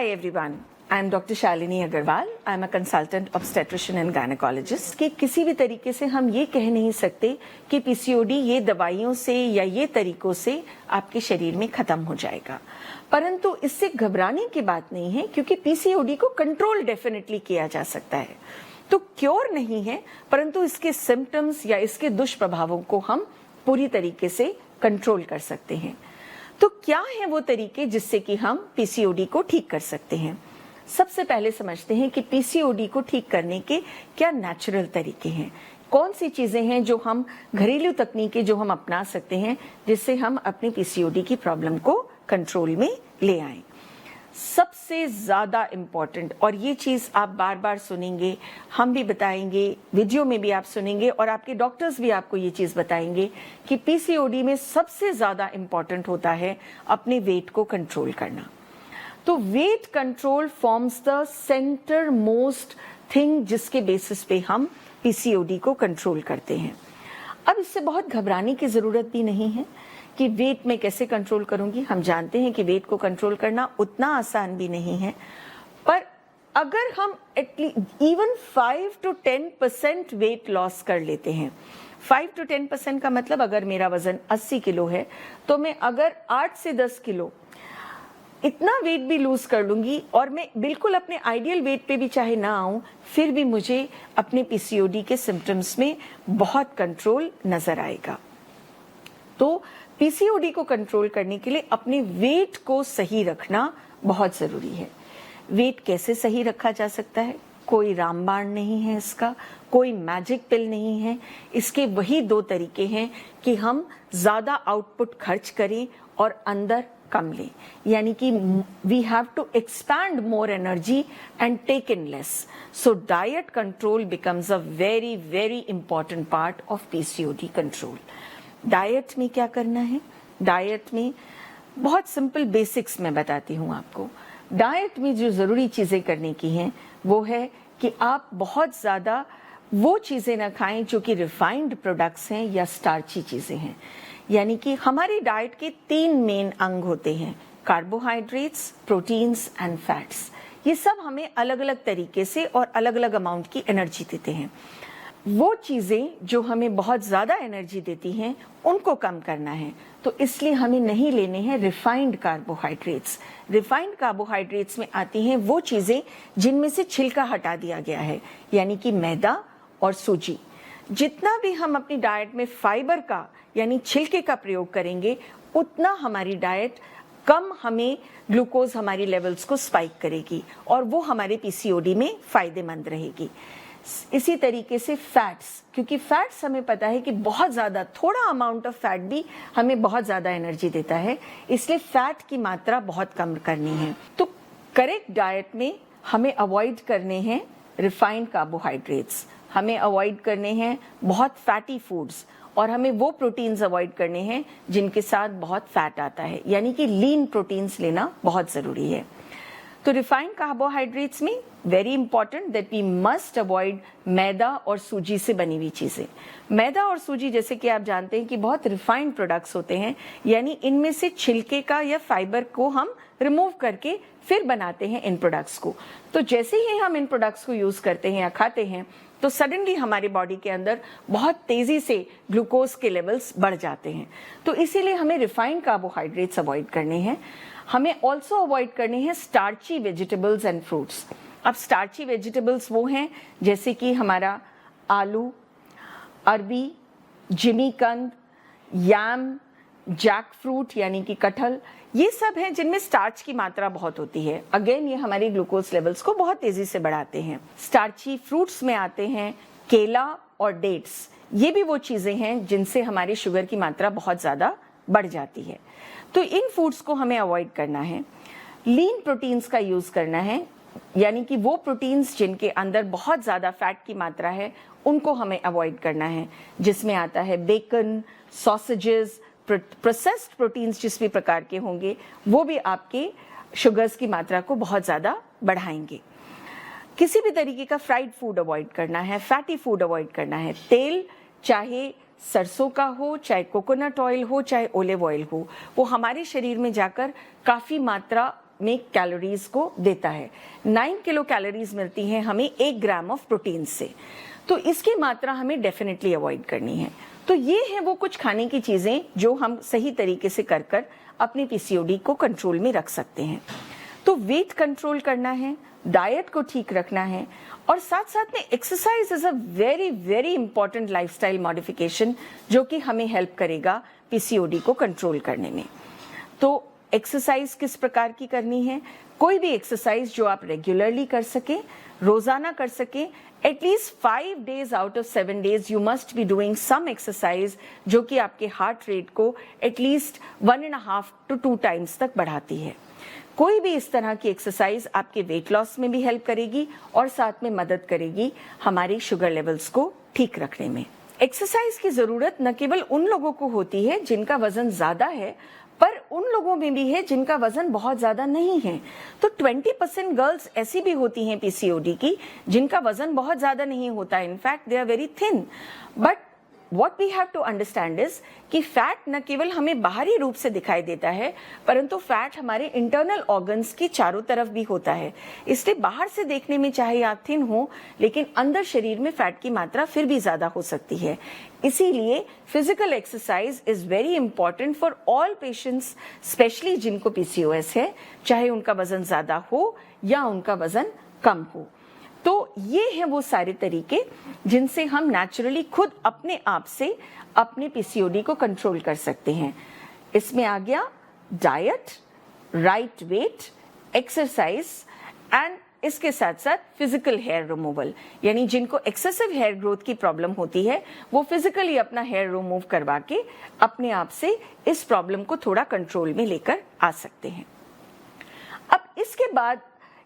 Hi everyone, I am Dr. Shalini Agarwal. I am a consultant obstetrician and gynecologist. कि किसी भी तरीके से हम ये कह नहीं सकते कि पीसीओडी ये दवाइयों से या ये तरीकों से आपके शरीर में खत्म हो जाएगा, परंतु इससे घबराने की बात नहीं है क्योंकि पीसीओडी को कंट्रोल डेफिनेटली किया जा सकता है। तो क्योर नहीं है, परंतु इसके सिम्टम्स या इसके दुष्प्रभावों को हम पूरी तरीके से कंट्रोल कर सकते हैं। तो क्या है वो तरीके जिससे कि हम पीसीओडी को ठीक कर सकते हैं? सबसे पहले समझते हैं कि पीसीओडी को ठीक करने के क्या नेचुरल तरीके हैं, कौन सी चीजें हैं जो हम घरेलू तकनीकें जो हम अपना सकते हैं जिससे हम अपनी पीसीओडी की प्रॉब्लम को कंट्रोल में ले आएं। सबसे ज्यादा इम्पोर्टेंट, और ये चीज आप बार बार सुनेंगे, हम भी बताएंगे, वीडियो में भी आप सुनेंगे और आपके डॉक्टर्स भी आपको ये चीज बताएंगे कि पीसीओडी में सबसे ज्यादा इम्पोर्टेंट होता है अपने वेट को कंट्रोल करना। तो weight control forms the centre most thing जिसके बेसिस पे हम पीसीओडी को कंट्रोल करते हैं। अब इससे बहुत घबराने की जरूरत भी नहीं है कि वेट में कैसे कंट्रोल करूंगी। हम जानते हैं कि वेट को कंट्रोल करना उतना आसान भी नहीं है, पर अगर हम at least even 5 to 10% weight loss कर लेते हैं, 5 to 10% का मतलब अगर मेरा वजन 80 किलो है तो मैं अगर 8 से 10 किलो इतना वेट भी लूज कर लूंगी और मैं बिल्कुल अपने आइडियल वेट पे भी चाहे ना आऊं, फिर भी मुझे अपने पीसीओडी के सिम्टम्स में बहुत कंट्रोल नजर आएगा। तो पीसीओडी को कंट्रोल करने के लिए अपने वेट को सही रखना बहुत जरूरी है। वेट कैसे सही रखा जा सकता है? कोई रामबाण नहीं है इसका, कोई मैजिक पिल नहीं है। इसके वही दो तरीके हैं कि हम ज्यादा आउटपुट खर्च करें और अंदर कम लें, यानी कि we have to expand more energy and take in less. So diet control becomes a very very important part of PCOD control. Diet में क्या करना है? डाइट में बहुत सिंपल बेसिक्स मैं बताती हूँ आपको। डाइट में जो जरूरी चीजें करने की हैं वो है कि आप बहुत ज्यादा वो चीजें ना खाएं जो कि रिफाइंड प्रोडक्ट्स हैं या स्टार्ची चीजें हैं। यानी कि हमारी डाइट के 3 मेन अंग होते हैं, कार्बोहाइड्रेट्स, प्रोटीन्स एंड फैट्स। ये सब हमें अलग अलग तरीके से और अलग अलग अमाउंट की एनर्जी देते हैं। वो चीजें जो हमें बहुत ज्यादा एनर्जी देती हैं उनको कम करना है, तो इसलिए हमें नहीं लेने हैं रिफाइंड कार्बोहाइड्रेट्स। रिफाइंड कार्बोहाइड्रेट्स में आती हैं वो चीजें जिनमें से छिलका हटा दिया गया है, यानी कि मैदा और सूजी। जितना भी हम अपनी डाइट में फाइबर का यानी छिलके का प्रयोग करेंगे, उतना हमारी डाइट कम हमें ग्लूकोज हमारी लेवल्स को स्पाइक करेगी और वो हमारे पीसीओडी में फायदेमंद रहेगी। इसी तरीके से फैट्स, क्योंकि फैट्स हमें पता है कि बहुत ज्यादा, थोड़ा अमाउंट ऑफ फैट भी हमें बहुत ज्यादा एनर्जी देता है, इसलिए फैट की मात्रा बहुत कम करनी है। तो करेक्ट डाइट में हमें अवॉइड करने हैं रिफाइंड कार्बोहाइड्रेट्स, हमें अवॉइड करने हैं बहुत फैटी फूड्स, और हमें वो प्रोटीन्स अवॉइड करने हैं जिनके साथ बहुत फैट आता है, यानी कि लीन प्रोटीन्स लेना बहुत जरूरी है। तो रिफाइंड कार्बोहाइड्रेट्स में very important that we must avoid maida और सूजी से बनी हुई चीजें। मैदा और सूजी जैसे कि आप जानते हैं कि बहुत रिफाइंड प्रोडक्ट्स होते हैं, यानी इनमें से छिलके का या फाइबर को हम रिमूव करके फिर बनाते हैं इन प्रोडक्ट्स को। तो जैसे ही हम इन प्रोडक्ट्स को यूज करते हैं या खाते हैं तो सडनली हमारे बॉडी के अंदर बहुत तेजी से ग्लूकोज के लेवल्स बढ़ जाते हैं। तो इसीलिए हमें रिफाइंड कार्बोहाइड्रेट्स अवॉइड करने हैं। हमें ऑल्सो अवॉइड करने हैं स्टार्ची वेजिटेबल्स एंड फ्रूट्स। अब स्टार्ची वेजिटेबल्स वो हैं जैसे कि हमारा आलू, अरबी, जिमीकंद, याम, जैक फ्रूट यानी कि कटहल, ये सब हैं जिनमें स्टार्च की मात्रा बहुत होती है। अगेन ये हमारे ग्लूकोज लेवल्स को बहुत तेजी से बढ़ाते हैं। स्टार्ची फ्रूट्स में आते हैं केला और डेट्स। ये भी वो चीजें हैं जिनसे हमारी शुगर की मात्रा बहुत ज्यादा बढ़ जाती है। तो इन फूड्स को हमें अवॉइड करना है। लीन प्रोटीन्स का यूज करना है, यानी कि वो प्रोटीन्स जिनके अंदर बहुत ज्यादा फैट की मात्रा है उनको हमें अवॉइड करना है, जिसमें आता है बेकन, सॉसेजेस, प्रोसेस्ड प्रोटीन्स जिस भी प्रकार के होंगे वो भी आपके शुगर्स की मात्रा को बहुत ज्यादा बढ़ाएंगे। किसी भी तरीके का फ्राइड फूड अवॉइड करना है, फैटी फूड अवॉइड करना है। तेल चाहे सरसों का हो, चाहे कोकोनट ऑयल हो, चाहे ओलिव ऑयल हो, वो हमारे शरीर में जाकर काफी मात्रा में कैलोरीज को देता है। 9 किलो कैलोरीज मिलती हैं हमें 1 ग्राम ऑफ प्रोटीन से, तो इसकी मात्रा हमें डेफिनेटली अवॉइड करनी है। तो ये है वो कुछ खाने की चीजें जो हम सही तरीके से कर कर अपनी पीसीओडी को कंट्रोल में रख सकते हैं। तो वेट कंट्रोल करना है, डाइट को ठीक रखना है, और साथ साथ में exercise is a very very important lifestyle modification जो कि हमें हेल्प करेगा पीसीओडी को कंट्रोल करने में। तो एक्सरसाइज किस प्रकार की करनी है? कोई भी एक्सरसाइज जो आप रेगुलरली कर सके, रोजाना कर सके, at least 5 days out of 7 days you must be doing some exercise जो कि आपके हार्ट रेट को एटलीस्ट 1.5 to 2 times तक बढ़ाती है। कोई भी इस तरह की एक्सरसाइज आपके वेट लॉस में भी हेल्प करेगी और साथ में मदद करेगी हमारी शुगर लेवल्स को ठीक रखने में। एक्सरसाइज की जरूरत न केवल उन लोगों को होती है जिनका वजन ज्यादा है, पर उन लोगों में भी है जिनका वजन बहुत ज्यादा नहीं है। तो 20% गर्ल्स ऐसी भी होती हैं पीसीओडी की जिनका वजन बहुत ज्यादा नहीं होता, in fact they are very thin. But what we have to understand is कि फैट न केवल हमें बाहरी रूप से दिखाई देता है, परंतु फैट हमारे इंटरनल ऑर्गन्स की चारों तरफ भी होता है। इसलिए बाहर से देखने में चाहे आप थिन हो, लेकिन अंदर शरीर में फैट की मात्रा फिर भी ज्यादा हो सकती है। इसीलिए physical exercise is very important for all patients, specially जिनको पीसीओएस है, चाहे उनका वजन ज्यादा हो या उनका वजन कम हो। तो ये हैं वो सारे तरीके जिनसे हम नेचुरली खुद अपने आप से अपने पीसीओडी को कंट्रोल कर सकते हैं। इसमें आ गया diet, right weight, exercise and इसके साथ साथ फिजिकल हेयर रिमूवल, यानी जिनको एक्सेसिव हेयर ग्रोथ की प्रॉब्लम होती है वो फिजिकली अपना हेयर रिमूव करवा के अपने आप से इस प्रॉब्लम को थोड़ा कंट्रोल में लेकर आ सकते हैं। अब इसके बाद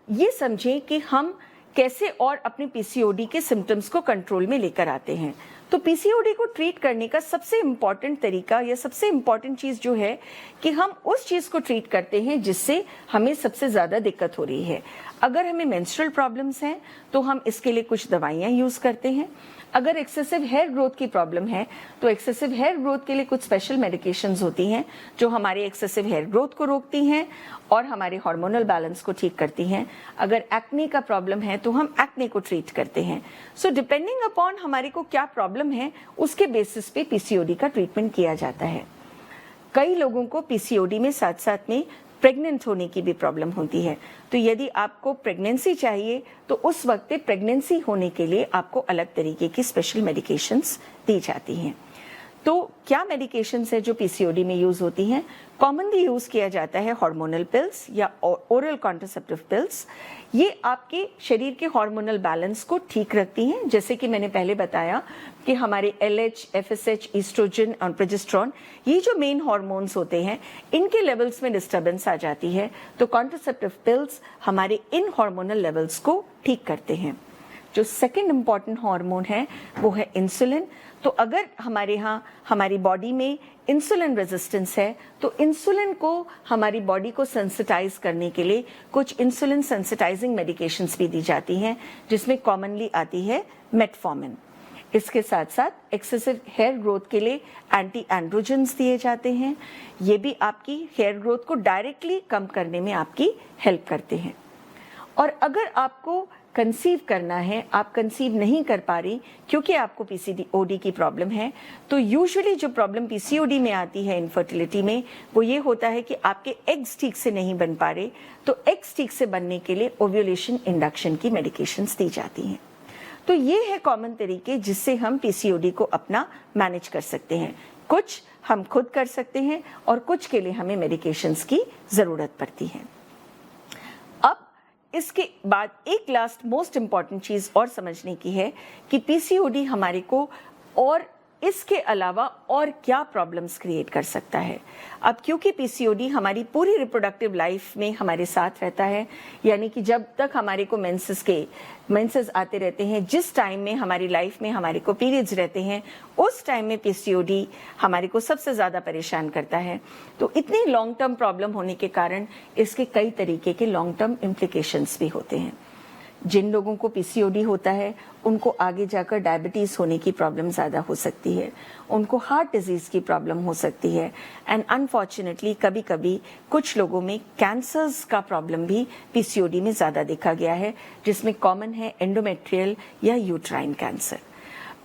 ये समझें कि हम कैसे और अपने पीसीओडी के सिम्टम्स को कंट्रोल में लेकर आते हैं। तो पीसीओडी को ट्रीट करने का सबसे इम्पॉर्टेंट तरीका या सबसे इम्पॉर्टेंट चीज जो है कि हम उस चीज को ट्रीट करते हैं जिससे हमें सबसे ज्यादा दिक्कत हो रही है। अगर हमें मेंस्ट्रुअल प्रॉब्लम्स हैं तो हम इसके लिए कुछ दवाइयां यूज करते हैं। अगर एक्सेसिव हेयर ग्रोथ की प्रॉब्लम है तो एक्सेसिव हेयर ग्रोथ के लिए कुछ स्पेशल मेडिकेशंस होती हैं जो हमारे एक्सेसिव हेयर ग्रोथ को रोकती हैं और हमारे हार्मोनल बैलेंस को ठीक करती हैं। अगर एक्ने का प्रॉब्लम है तो हम एक्ने को ट्रीट करते हैं। सो डिपेंडिंग अपॉन हमारे को क्या प्रॉब्लम है उसके बेसिस पे पीसीओडी का ट्रीटमेंट किया जाता है। कई लोगों को पीसीओडी में साथ साथ में प्रेग्नेंट होने की भी प्रॉब्लम होती है। तो यदि आपको प्रेगनेंसी चाहिए तो उस वक्त प्रेगनेंसी होने के लिए आपको अलग तरीके की स्पेशल मेडिकेशंस दी जाती हैं। तो क्या मेडिकेशंस है जो पीसीओडी में यूज होती हैं? कॉमनली यूज किया जाता है हार्मोनल पिल्स या ओरल कॉन्ट्रासेप्टिव पिल्स। ये आपके शरीर के हार्मोनल बैलेंस को ठीक रखती हैं, जैसे कि मैंने पहले बताया कि हमारे एलएच, एफएसएच, ईस्ट्रोजन और प्रोजेस्टेरॉन, ये जो मेन हार्मोन्स होते हैं, इनके लेवल्स में डिस्टर्बेंस आ जाती है तो कॉन्ट्रासेप्टिव पिल्स हमारे इन हार्मोनल लेवल्स को ठीक करते हैं। जो सेकंड इंपॉर्टेंट हार्मोन है वो है इंसुलिन। तो अगर हमारे यहाँ हमारी बॉडी में इंसुलिन रेजिस्टेंस है तो इंसुलिन को हमारी बॉडी को सेंसिटाइज करने के लिए कुछ इंसुलिन सेंसिटाइजिंग मेडिकेशंस भी दी जाती हैं, जिसमें कॉमनली आती है मेटफॉर्मिन। इसके साथ साथ एक्सेसिव हेयर ग्रोथ के लिए एंटी एंड्रोजेंस दिए जाते हैं। ये भी आपकी हेयर ग्रोथ को डायरेक्टली कम करने में आपकी हेल्प करते हैं। और अगर आपको कंसीव करना है, आप कंसीव नहीं कर पा रही क्योंकि आपको पीसीओडी की प्रॉब्लम है, तो यूजुअली जो प्रॉब्लम पीसीओडी में आती है इनफर्टिलिटी में, वो ये होता है कि आपके एग्स ठीक से नहीं बन पा रहे। तो एग्स ठीक से बनने के लिए ओव्यूलेशन इंडक्शन की मेडिकेशंस दी जाती हैं। तो ये है कॉमन तरीके जिससे हम पीसीओडी को अपना मैनेज कर सकते हैं। कुछ हम खुद कर सकते हैं और कुछ के लिए हमें मेडिकेशंस की जरूरत पड़ती है। इसके बाद एक लास्ट मोस्ट इंपॉर्टेंट चीज और समझने की है कि पीसीओडी हमारे को और इसके अलावा और क्या प्रॉब्लम्स क्रिएट कर सकता है। अब क्योंकि पीसीओडी हमारी पूरी रिप्रोडक्टिव लाइफ में हमारे साथ रहता है, यानी कि जब तक हमारे को मेंसेस आते रहते हैं, जिस टाइम में हमारी लाइफ में हमारे को पीरियड्स रहते हैं, उस टाइम में पीसीओडी हमारे को सबसे ज्यादा परेशान करता है। तो इतनी लॉन्ग टर्म प्रॉब्लम होने के कारण इसके कई तरीके के लॉन्ग टर्म इम्प्लीकेशंस भी होते हैं। जिन लोगों को पीसीओडी होता है उनको आगे जाकर डायबिटीज होने की प्रॉब्लम ज़्यादा हो सकती है, उनको हार्ट डिजीज की प्रॉब्लम हो सकती है, एंड अनफॉर्चुनेटली कभी कभी कुछ लोगों में कैंसर्स का प्रॉब्लम भी पीसीओडी में ज़्यादा देखा गया है, जिसमें कॉमन है एंडोमेट्रियल या यूट्राइन कैंसर।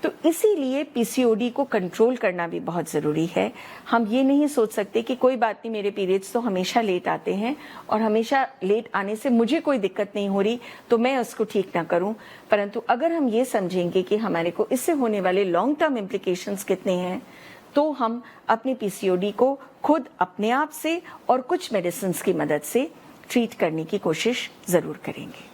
तो इसीलिए पीसीओडी को कंट्रोल करना भी बहुत ज़रूरी है। हम ये नहीं सोच सकते कि कोई बात नहीं, मेरे पीरियड्स तो हमेशा लेट आते हैं और हमेशा लेट आने से मुझे कोई दिक्कत नहीं हो रही तो मैं उसको ठीक ना करूं। परंतु अगर हम ये समझेंगे कि हमारे को इससे होने वाले लॉन्ग टर्म इम्प्लीकेशंस कितने हैं, तो हम अपनी पीसीओडी को खुद अपने आप से और कुछ मेडिसिन की मदद से ट्रीट करने की कोशिश ज़रूर करेंगे।